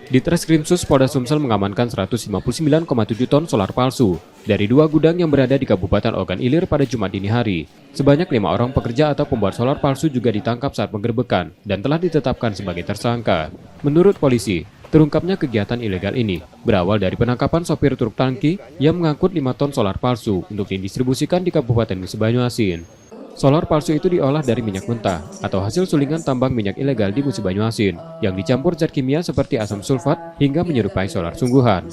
Di Treskrimsus Polda Sumsel mengamankan 159,7 ton solar palsu dari 2 gudang yang berada di Kabupaten Ogan Ilir pada Jumat dini hari. Sebanyak 5 orang pekerja atau pembuat solar palsu juga ditangkap saat penggerbekan dan telah ditetapkan sebagai tersangka. Menurut polisi, terungkapnya kegiatan ilegal ini berawal dari penangkapan sopir truk tangki yang mengangkut 5 ton solar palsu untuk didistribusikan di Kabupaten Musi Banyuasin. Solar palsu itu diolah dari minyak mentah atau hasil sulingan tambang minyak ilegal di Musi Banyuasin yang dicampur zat kimia seperti asam sulfat hingga menyerupai solar sungguhan.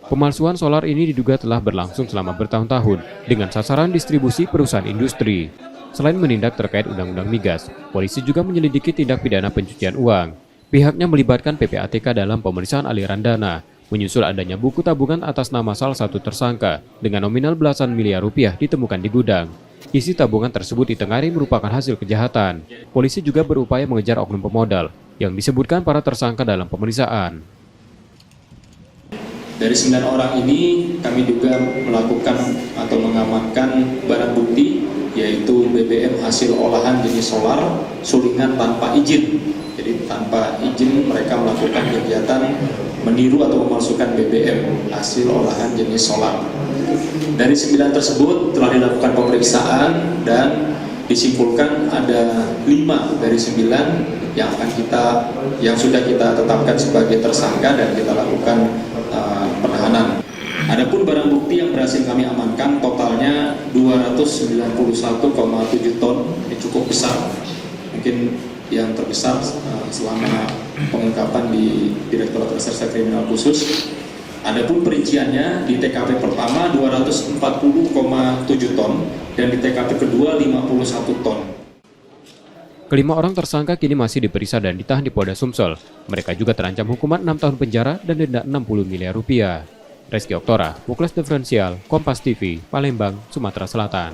Pemalsuan solar ini diduga telah berlangsung selama bertahun-tahun dengan sasaran distribusi perusahaan industri. Selain menindak terkait Undang-Undang Migas, polisi juga menyelidiki tindak pidana pencucian uang. Pihaknya melibatkan PPATK dalam pemeriksaan aliran dana, menyusul adanya buku tabungan atas nama salah satu tersangka dengan nominal belasan miliar rupiah ditemukan di gudang. Isi tabungan tersebut ditengari merupakan hasil kejahatan. Polisi juga berupaya mengejar oknum pemodal yang disebutkan para tersangka dalam pemeriksaan. Dari 9 orang ini kami juga melakukan atau mengamankan barang bukti yaitu BBM hasil olahan jenis solar sulingan tanpa izin. Jadi tanpa izin mereka melakukan kegiatan meniru atau memalsukan BBM hasil olahan jenis solar. Dari 9 tersebut telah dilakukan pemeriksaan dan disimpulkan ada 5 dari 9 yang sudah kita tetapkan sebagai tersangka dan kita lakukan penahanan. Adapun barang bukti yang berhasil kami amankan totalnya 291,7 ton, ini cukup besar, mungkin yang terbesar selama pengungkapan di Direktorat Reserse Kriminal Khusus. Adapun perinciannya di TKP pertama 240,7 ton dan di TKP kedua 51 ton. Kelima orang tersangka kini masih diperiksa dan ditahan di Polda Sumsel. Mereka juga terancam hukuman 6 tahun penjara dan denda 60 miliar rupiah. Reski Oktora, Muklas Diferensial, Kompas TV, Palembang, Sumatera Selatan.